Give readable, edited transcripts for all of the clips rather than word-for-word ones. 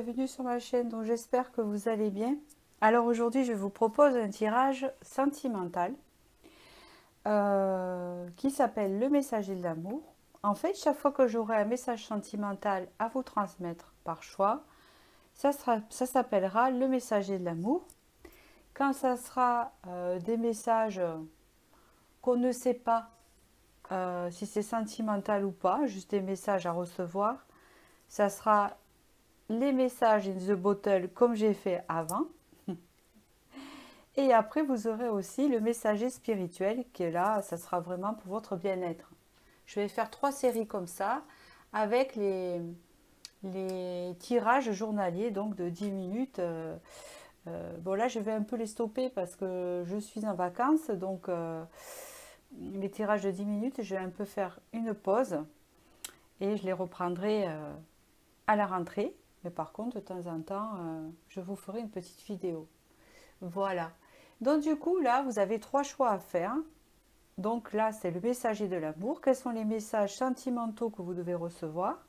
bienvenue sur ma chaîne, donc j'espère que vous allez bien. Alors aujourd'hui je vous propose un tirage sentimental qui s'appelle le messager de l'amour. En fait, chaque fois que j'aurai un message sentimental à vous transmettre par choix, ça s'appellera le messager de l'amour. Quand ça sera des messages qu'on ne sait pas si c'est sentimental ou pas, juste des messages à recevoir, ça sera les messages in the bottle comme j'ai fait avant. Et après, vous aurez aussi le messager spirituel qui est là, ça sera vraiment pour votre bien-être. Je vais faire 3 séries comme ça avec les tirages journaliers, donc de 10 minutes. Bon là, je vais un peu les stopper parce que je suis en vacances, donc les tirages de 10 minutes, je vais un peu faire une pause et je les reprendrai à la rentrée. Mais par contre, de temps en temps, je vous ferai une petite vidéo. Voilà. Donc du coup, là, vous avez 3 choix à faire. Donc là, c'est le messager de l'amour. Quels sont les messages sentimentaux que vous devez recevoir?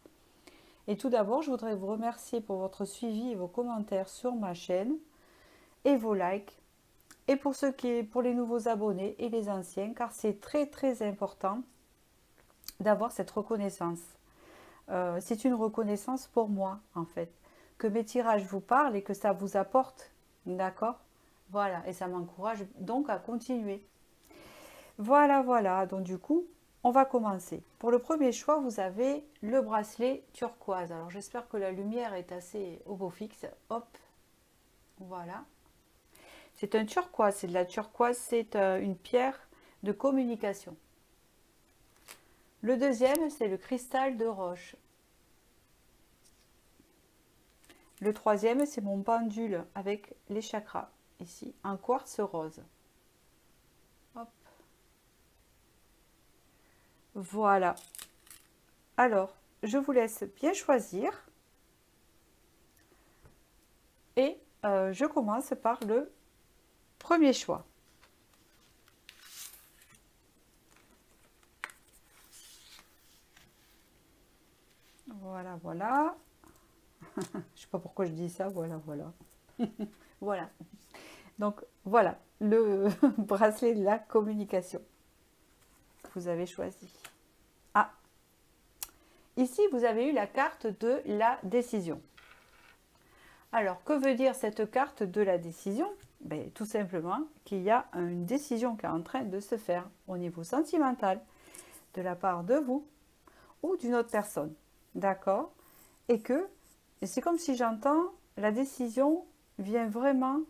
Et tout d'abord, je voudrais vous remercier pour votre suivi et vos commentaires sur ma chaîne et vos likes. Et pour les nouveaux abonnés et les anciens, car c'est très très important d'avoir cette reconnaissance. C'est une reconnaissance pour moi, en fait. Que mes tirages vous parlent et que ça vous apporte. D'accord? Voilà, et ça m'encourage donc à continuer. Voilà, voilà. Donc du coup, on va commencer. Pour le premier choix, vous avez le bracelet turquoise. Alors j'espère que la lumière est assez au beau fixe. Hop, voilà. C'est un turquoise, c'est de la turquoise, c'est une pierre de communication. Le deuxième, c'est le cristal de roche. Le troisième, c'est mon pendule avec les chakras. Ici, un quartz rose. Hop. Voilà. Alors, je vous laisse bien choisir. Et je commence par le premier choix. Voilà, voilà. Je ne sais pas pourquoi je dis ça, voilà, voilà. Voilà. Donc, voilà, le bracelet de la communication que vous avez choisi. Ah, ici, vous avez eu la carte de la décision. Alors, que veut dire cette carte de la décision? Ben, tout simplement qu'il y a une décision qui est en train de se faire au niveau sentimental de la part de vous ou d'une autre personne. D'accord? Et que c'est comme si j'entends la décision vient vraiment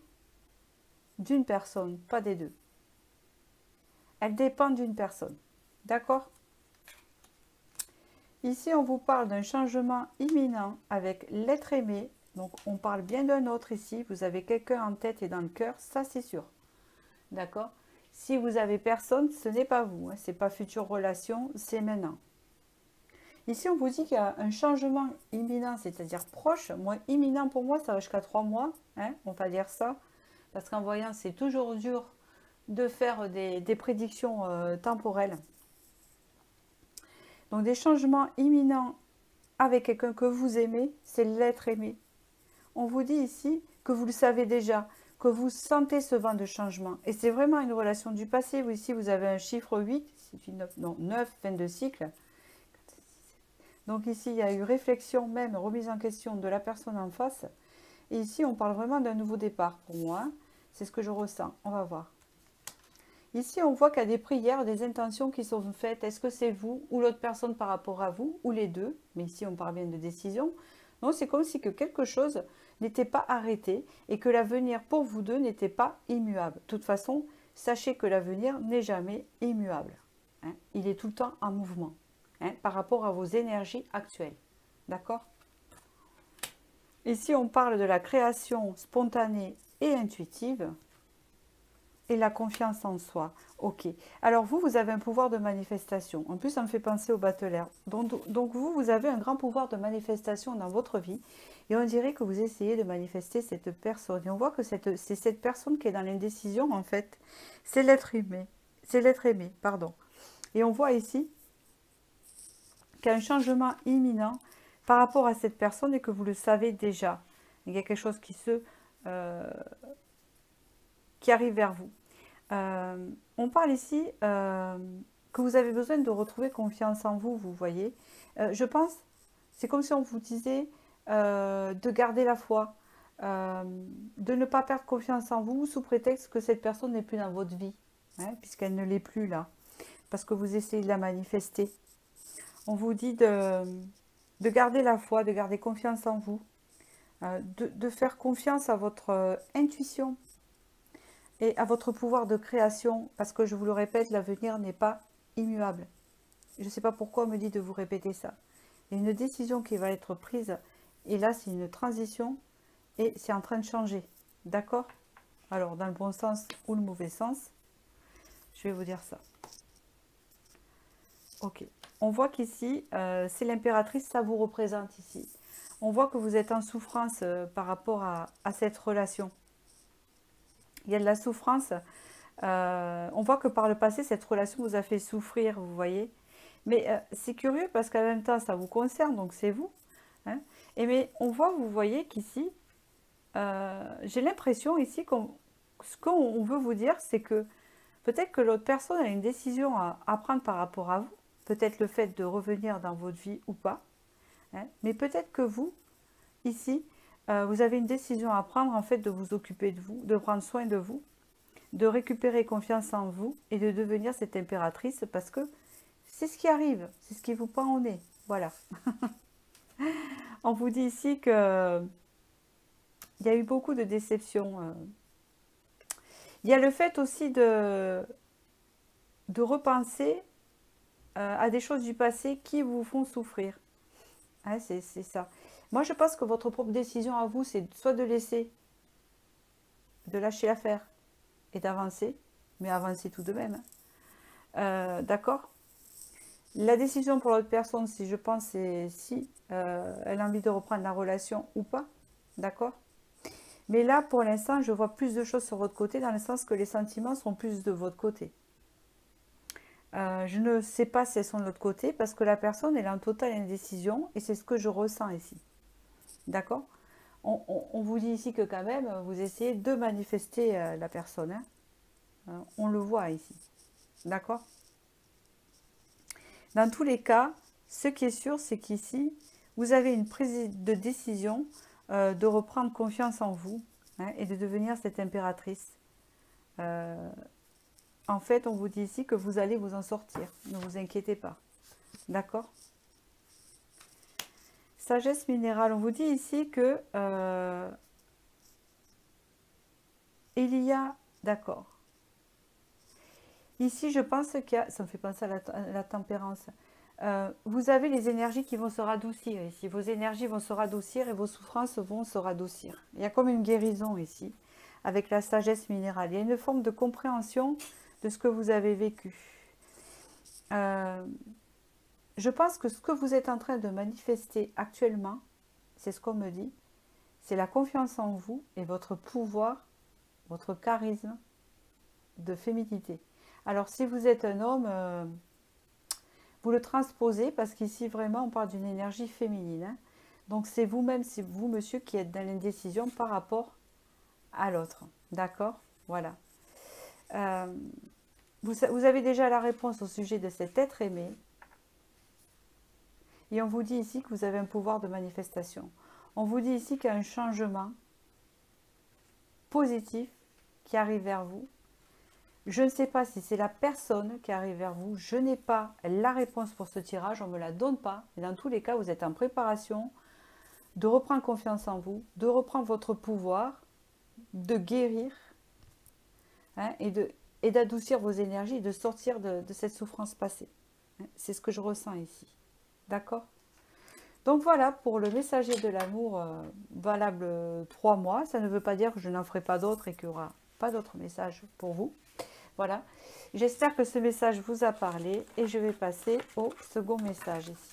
d'une personne, pas des deux. Elle dépend d'une personne. D'accord? Ici, on vous parle d'un changement imminent avec l'être aimé. Donc, on parle bien d'un autre ici. Vous avez quelqu'un en tête et dans le cœur, ça c'est sûr. D'accord? Si vous avez personne, ce n'est pas vous. Hein, ce n'est pas future relation, c'est maintenant. Ici, on vous dit qu'il y a un changement imminent, c'est-à-dire proche. Moi, imminent pour moi, ça va jusqu'à 3 mois. Hein, on va dire ça. Parce qu'en voyant, c'est toujours dur de faire des prédictions temporelles. Donc, des changements imminents avec quelqu'un que vous aimez, c'est l'être aimé. On vous dit ici que vous le savez déjà, que vous sentez ce vent de changement. Et c'est vraiment une relation du passé. Vous, ici, vous avez un chiffre 8, c'est une 9, non, 9, fin de cycle. Donc ici, il y a eu réflexion, même remise en question de la personne en face. Et ici, on parle vraiment d'un nouveau départ pour moi. C'est ce que je ressens. On va voir. Ici, on voit qu'il y a des prières, des intentions qui sont faites. Est-ce que c'est vous ou l'autre personne par rapport à vous ou les deux? Mais ici, on parle bien de décision. Donc, c'est comme si que quelque chose n'était pas arrêté et que l'avenir pour vous deux n'était pas immuable. De toute façon, sachez que l'avenir n'est jamais immuable. Hein, il est tout le temps en mouvement. Hein, par rapport à vos énergies actuelles. D'accord? Ici, on parle de la création spontanée et intuitive et la confiance en soi. Ok. Alors, vous avez un pouvoir de manifestation. En plus, ça me fait penser au battleur. Donc vous avez un grand pouvoir de manifestation dans votre vie et on dirait que vous essayez de manifester cette personne. Et on voit que c'est cette personne qui est dans l'indécision, en fait. C'est l'être aimé. C'est l'être aimé, pardon. Et on voit ici qu'il y a un changement imminent par rapport à cette personne et que vous le savez déjà. Il y a quelque chose qui arrive vers vous. On parle ici que vous avez besoin de retrouver confiance en vous, vous voyez. Je pense, c'est comme si on vous disait de garder la foi, de ne pas perdre confiance en vous sous prétexte que cette personne n'est plus dans votre vie, hein, puisqu'elle ne l'est plus là, parce que vous essayez de la manifester. On vous dit de garder la foi, de garder confiance en vous, de faire confiance à votre intuition et à votre pouvoir de création, parce que je vous le répète, l'avenir n'est pas immuable. Je ne sais pas pourquoi on me dit de vous répéter ça. Il y a une décision qui va être prise, et là c'est une transition, et c'est en train de changer. D'accord? Alors, dans le bon sens ou le mauvais sens, je vais vous dire ça. Ok. On voit qu'ici, c'est l'impératrice, ça vous représente ici. On voit que vous êtes en souffrance par rapport à cette relation. Il y a de la souffrance. On voit que par le passé, cette relation vous a fait souffrir, vous voyez. Mais c'est curieux parce qu'en même temps, ça vous concerne, donc c'est vous. Hein. Et mais on voit, vous voyez qu'ici, j'ai l'impression ici ce qu'on veut vous dire, c'est que peut-être que l'autre personne a une décision à prendre par rapport à vous. Peut-être le fait de revenir dans votre vie ou pas. Hein. Mais peut-être que vous, ici, vous avez une décision à prendre, en fait, de vous occuper de vous, de prendre soin de vous, de récupérer confiance en vous et de devenir cette impératrice parce que c'est ce qui arrive, c'est ce qui vous pend au nez. Voilà. On vous dit ici que il y a eu beaucoup de déceptions. Il y a le fait aussi de repenser à des choses du passé qui vous font souffrir. Hein, c'est ça. Moi, je pense que votre propre décision à vous, c'est soit de lâcher l'affaire et d'avancer, mais avancer tout de même. D'accord? La décision pour l'autre personne, si je pense, c'est si elle a envie de reprendre la relation ou pas. D'accord? Mais là, pour l'instant, je vois plus de choses sur votre côté, dans le sens que les sentiments sont plus de votre côté. Je ne sais pas si elles sont de l'autre côté, parce que la personne, elle est en totale indécision, et c'est ce que je ressens ici. D'accord? On vous dit ici que quand même, vous essayez de manifester la personne. Hein. On le voit ici. D'accord? Dans tous les cas, ce qui est sûr, c'est qu'ici, vous avez une prise de décision de reprendre confiance en vous, hein, et de devenir cette impératrice. En fait, on vous dit ici que vous allez vous en sortir. Ne vous inquiétez pas. D'accord? Sagesse minérale, on vous dit ici que il y a... D'accord. Ici, je pense qu'il y a... Ça me fait penser à la tempérance. Vous avez les énergies qui vont se radoucir ici. Vos énergies vont se radoucir et vos souffrances vont se radoucir. Il y a comme une guérison ici, avec la sagesse minérale. Il y a une forme de compréhension de ce que vous avez vécu. Je pense que ce que vous êtes en train de manifester actuellement, c'est ce qu'on me dit, c'est la confiance en vous et votre pouvoir, votre charisme de féminité. Alors si vous êtes un homme, vous le transposez parce qu'ici vraiment on parle d'une énergie féminine. Hein. Donc c'est vous-même, c'est vous monsieur qui êtes dans l'indécision par rapport à l'autre. D'accord? Voilà. Vous avez déjà la réponse au sujet de cet être aimé. Et on vous dit ici que vous avez un pouvoir de manifestation. On vous dit ici qu'il y a un changement positif qui arrive vers vous. Je ne sais pas si c'est la personne qui arrive vers vous. Je n'ai pas la réponse pour ce tirage. On ne me la donne pas. Et dans tous les cas, vous êtes en préparation de reprendre confiance en vous, de reprendre votre pouvoir, de guérir, hein, et d'adoucir vos énergies et de sortir de cette souffrance passée. C'est ce que je ressens ici. D'accord? Donc voilà pour le messager de l'amour valable 3 mois. Ça ne veut pas dire que je n'en ferai pas d'autres et qu'il n'y aura pas d'autres messages pour vous. Voilà. J'espère que ce message vous a parlé et je vais passer au second message ici.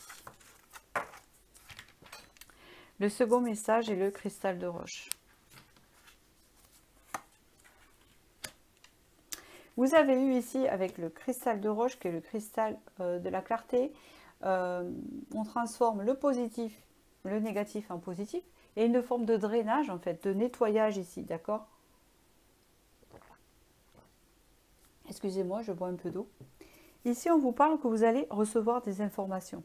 Le second message est le cristal de roche. Vous avez eu ici avec le cristal de roche, qui est le cristal de la clarté, on transforme le positif, le négatif en positif. Il y a une forme de drainage, en fait, de nettoyage ici, d'accord? Excusez-moi, je bois un peu d'eau. Ici, on vous parle que vous allez recevoir des informations.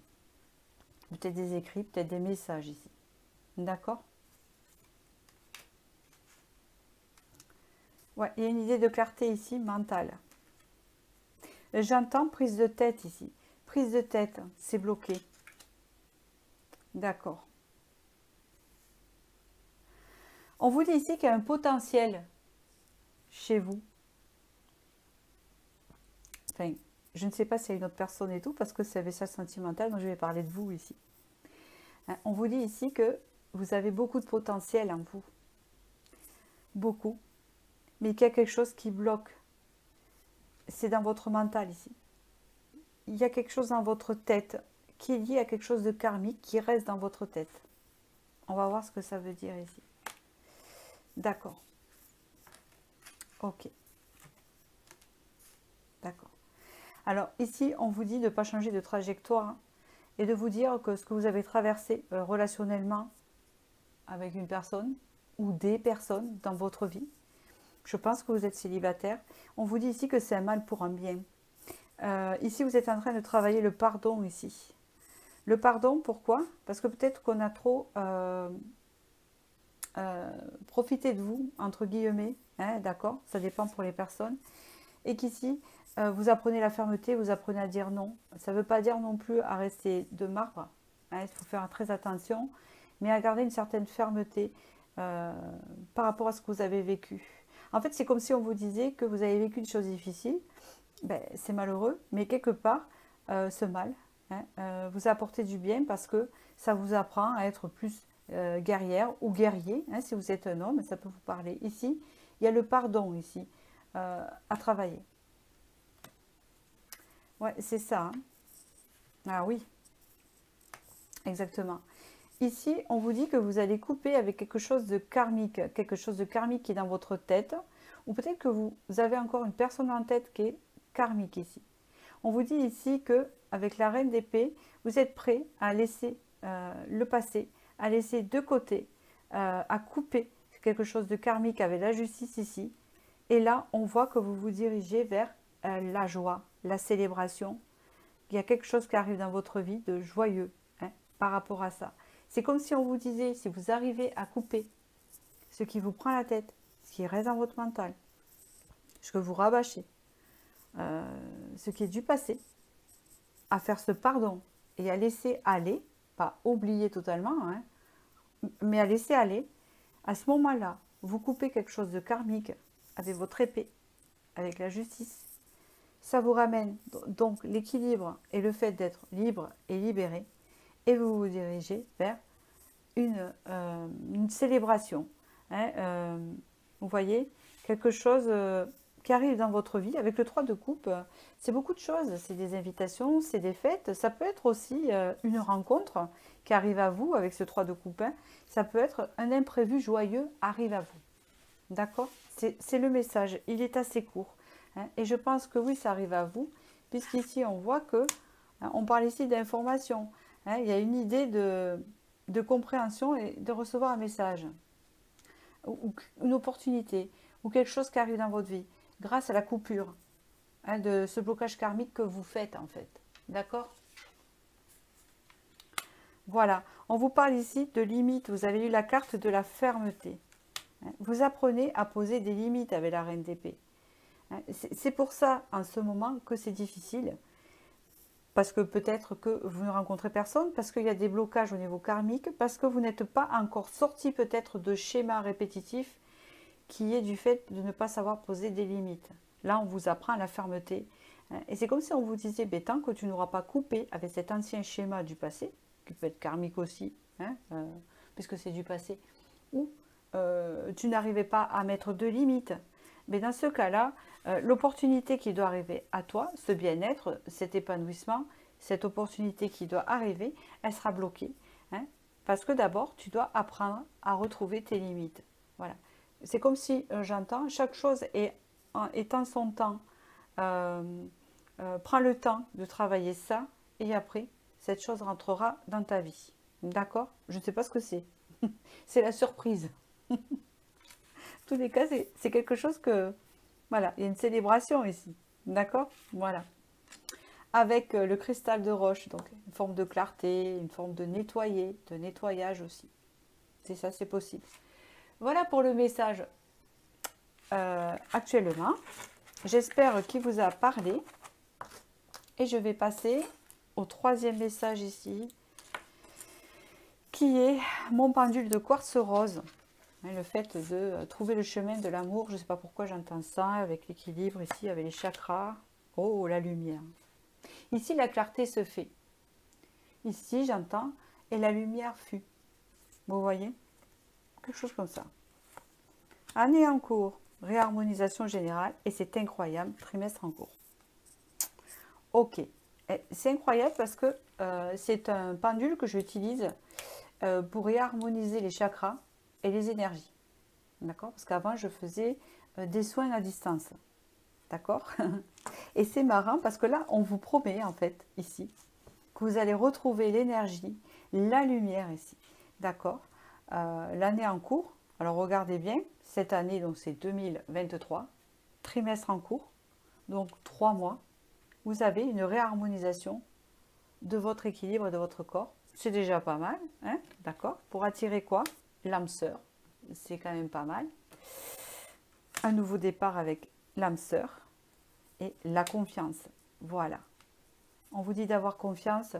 Peut-être des écrits, peut-être des messages ici. D'accord? Ouais, il y a une idée de clarté ici, mentale. J'entends prise de tête ici. Prise de tête, c'est bloqué. D'accord. On vous dit ici qu'il y a un potentiel chez vous. Enfin, je ne sais pas s'il y a une autre personne et tout, parce que c'est un message sentimental, donc je vais parler de vous ici. Hein, on vous dit ici que vous avez beaucoup de potentiel en vous. Beaucoup. Mais qu'il y a quelque chose qui bloque. C'est dans votre mental ici. Il y a quelque chose dans votre tête qui est lié à quelque chose de karmique qui reste dans votre tête. On va voir ce que ça veut dire ici. D'accord. Ok. D'accord. Alors ici, on vous dit de ne pas changer de trajectoire hein, et de vous dire que ce que vous avez traversé relationnellement avec une personne ou des personnes dans votre vie, je pense que vous êtes célibataire. On vous dit ici que c'est un mal pour un bien. Ici, vous êtes en train de travailler le pardon ici. Le pardon, pourquoi? Parce que peut-être qu'on a trop profité de vous, entre guillemets, hein, d'accord? Ça dépend pour les personnes. Et qu'ici, vous apprenez la fermeté, vous apprenez à dire non. Ça ne veut pas dire non plus à rester de marbre. Hein, il faut faire très attention, mais à garder une certaine fermeté par rapport à ce que vous avez vécu. En fait, c'est comme si on vous disait que vous avez vécu des choses difficiles. Ben, c'est malheureux, mais quelque part, ce mal hein, vous a apporté du bien parce que ça vous apprend à être plus guerrière ou guerrier. Hein, si vous êtes un homme, ça peut vous parler. Ici, il y a le pardon ici à travailler. Ouais, c'est ça. Hein. Ah oui, exactement. Ici, on vous dit que vous allez couper avec quelque chose de karmique qui est dans votre tête, ou peut-être que vous avez encore une personne en tête qui est karmique ici. On vous dit ici que avec la reine d'épée, vous êtes prêt à laisser le passé, à laisser de côté, à couper quelque chose de karmique avec la justice ici. Et là, on voit que vous vous dirigez vers la joie, la célébration. Il y a quelque chose qui arrive dans votre vie de joyeux hein, par rapport à ça. C'est comme si on vous disait, si vous arrivez à couper ce qui vous prend la tête, ce qui reste dans votre mental, ce que vous rabâchez, ce qui est du passé, à faire ce pardon et à laisser aller, pas oublier totalement, hein, mais à laisser aller, à ce moment-là, vous coupez quelque chose de karmique avec votre épée, avec la justice. Ça vous ramène donc l'équilibre et le fait d'être libre et libéré, et vous vous dirigez vers une célébration. Hein, vous voyez, quelque chose qui arrive dans votre vie. Avec le 3 de coupe, c'est beaucoup de choses. C'est des invitations, c'est des fêtes. Ça peut être aussi une rencontre qui arrive à vous avec ce 3 de coupe. Hein. Ça peut être un imprévu joyeux arrive à vous. D'accord? C'est le message. Il est assez court. Hein, et je pense que oui, ça arrive à vous, puisqu'ici, on voit que, hein, on parle ici d'information. Hein, il y a une idée de compréhension et de recevoir un message, ou une opportunité, ou quelque chose qui arrive dans votre vie, grâce à la coupure hein, de ce blocage karmique que vous faites, en fait. D'accord? Voilà. On vous parle ici de limites. Vous avez eu la carte de la fermeté. Hein, vous apprenez à poser des limites avec la reine d'épée. C'est pour ça, en ce moment, que c'est difficile. Parce que peut-être que vous ne rencontrez personne, parce qu'il y a des blocages au niveau karmique, parce que vous n'êtes pas encore sorti peut-être de schémas répétitifs qui est du fait de ne pas savoir poser des limites. Là, on vous apprend la fermeté. Et c'est comme si on vous disait, ben, tant que tu n'auras pas coupé avec cet ancien schéma du passé, qui peut être karmique aussi, hein, puisque c'est du passé, ou tu n'arrivais pas à mettre de limites, mais dans ce cas-là, l'opportunité qui doit arriver à toi, ce bien-être, cet épanouissement, cette opportunité qui doit arriver, elle sera bloquée. Hein, parce que d'abord, tu dois apprendre à retrouver tes limites. Voilà. C'est comme si, j'entends, chaque chose est en son temps. Prends le temps de travailler ça et après, cette chose rentrera dans ta vie. D'accord? Je ne sais pas ce que c'est. C'est la surprise. En tous les cas, c'est quelque chose que... Voilà, il y a une célébration ici. D'accord? Voilà. Avec le cristal de roche, donc une forme de clarté, une forme de nettoyer, de nettoyage aussi. C'est ça, c'est possible. Voilà pour le message actuellement. J'espère qu'il vous a parlé. Et je vais passer au troisième message ici, qui est mon pendule de quartz rose. Le fait de trouver le chemin de l'amour, je ne sais pas pourquoi j'entends ça, avec l'équilibre ici, avec les chakras. Oh, la lumière. Ici, la clarté se fait. Ici, j'entends, et la lumière fut. Vous voyez? Quelque chose comme ça. Année en cours, réharmonisation générale, et c'est incroyable, trimestre en cours. Ok, c'est incroyable parce que c'est un pendule que j'utilise pour réharmoniser les chakras et les énergies. D'accord? Parce qu'avant, je faisais des soins à distance. D'accord? Et c'est marrant parce que là, on vous promet, en fait, ici, que vous allez retrouver l'énergie, la lumière ici. D'accord? L'année en cours, alors regardez bien, cette année, donc c'est 2023, trimestre en cours, donc 3 mois, vous avez une réharmonisation de votre équilibre et de votre corps. C'est déjà pas mal, hein? D'accord? Pour attirer quoi? L'âme sœur, c'est quand même pas mal. Un nouveau départ avec l'âme sœur et la confiance. Voilà. On vous dit d'avoir confiance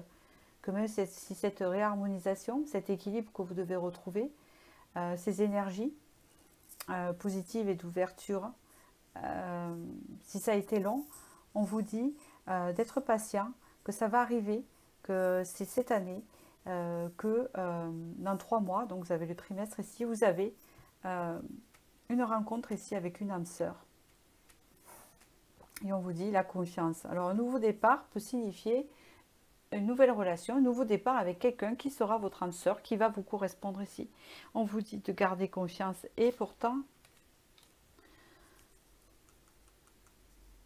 que même si cette réharmonisation, cet équilibre que vous devez retrouver, ces énergies positives et d'ouverture, si ça a été long, on vous dit d'être patient, que ça va arriver, que c'est cette année, que dans 3 mois, donc vous avez le trimestre ici, vous avez une rencontre ici avec une âme sœur. Et on vous dit la confiance. Alors un nouveau départ peut signifier une nouvelle relation, un nouveau départ avec quelqu'un qui sera votre âme sœur, qui va vous correspondre ici. On vous dit de garder confiance et pourtant,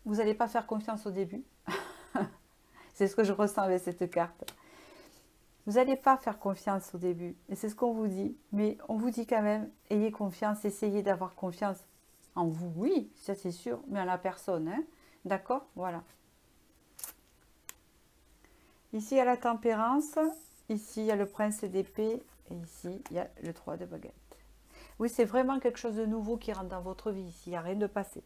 vous n'allez pas faire confiance au début. C'est ce que je ressens avec cette carte. Vous n'allez pas faire confiance au début. Et c'est ce qu'on vous dit. Mais on vous dit quand même, ayez confiance, essayez d'avoir confiance en vous. Oui, ça c'est sûr, mais en la personne. Hein. D'accord? Voilà. Ici, il y a la tempérance. Ici, il y a le prince d'épée. Et ici, il y a le 3 de baguette. Oui, c'est vraiment quelque chose de nouveau qui rentre dans votre vie. Ici, il n'y a rien de passé.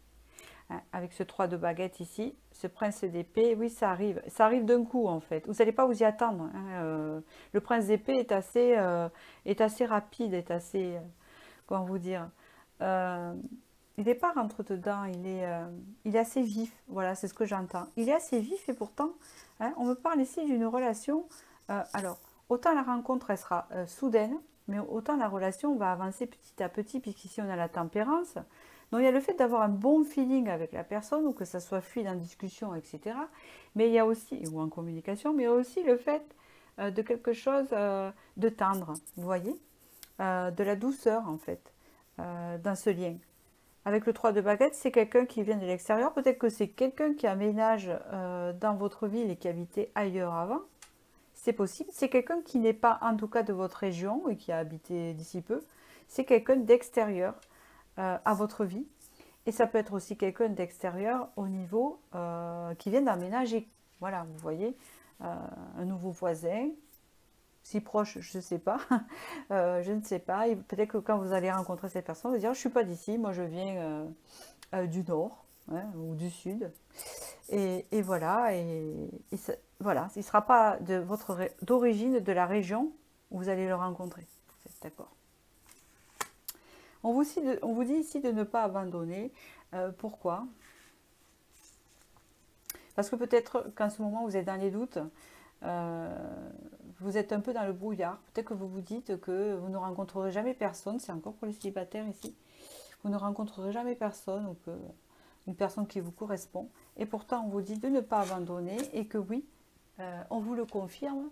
Avec ce 3 de baguette ici, ce prince d'épée, oui, ça arrive d'un coup en fait. Vous n'allez pas vous y attendre. Hein. Le prince d'épée est assez rapide, est assez, comment vous dire, il n'est pas rentre dedans, il est assez vif, voilà, c'est ce que j'entends. Il est assez vif et pourtant, hein, on me parle ici d'une relation, alors, autant la rencontre, elle sera soudaine, mais autant la relation va avancer petit à petit, puisqu'ici on a la tempérance. Donc il y a le fait d'avoir un bon feeling avec la personne, ou que ça soit fluide en discussion, etc. Mais il y a aussi, ou en communication, mais il y a aussi le fait de quelque chose de tendre, vous voyez, de la douceur en fait, dans ce lien. Avec le 3 de baguette, c'est quelqu'un qui vient de l'extérieur, peut-être que c'est quelqu'un qui aménage dans votre ville et qui habitait ailleurs avant, c'est possible. C'est quelqu'un qui n'est pas en tout cas de votre région et qui a habité d'ici peu, c'est quelqu'un d'extérieur à votre vie. Et ça peut être aussi quelqu'un d'extérieur au niveau qui vient d'emménager. Voilà, vous voyez, un nouveau voisin, si proche, je ne sais pas. Je ne sais pas. Peut-être que quand vous allez rencontrer cette personne, vous allez dire, je ne suis pas d'ici, moi je viens du nord hein, ou du sud. Et voilà, voilà, il ne sera pas d'origine de la région où vous allez le rencontrer. D'accord. On vous dit ici de ne pas abandonner. Pourquoi? Parce que peut-être qu'en ce moment, vous êtes dans les doutes. Vous êtes un peu dans le brouillard. Peut-être que vous vous dites que vous ne rencontrerez jamais personne. C'est encore pour les célibataires ici. Vous ne rencontrerez jamais personne ou que une personne qui vous correspond. Et pourtant, on vous dit de ne pas abandonner et que oui, on vous le confirme.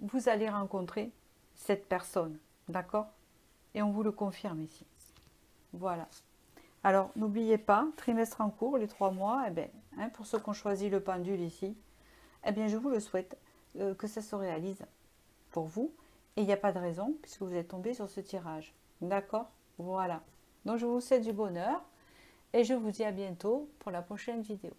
Vous allez rencontrer cette personne. D'accord? Et on vous le confirme ici. Voilà. Alors, n'oubliez pas, trimestre en cours, les 3 mois, eh bien, hein, pour ceux qui ont choisi le pendule ici, eh bien, je vous le souhaite, que ça se réalise pour vous Et il n'y a pas de raison puisque vous êtes tombé sur ce tirage. D'accord? Voilà. Donc je vous souhaite du bonheur et je vous dis à bientôt pour la prochaine vidéo.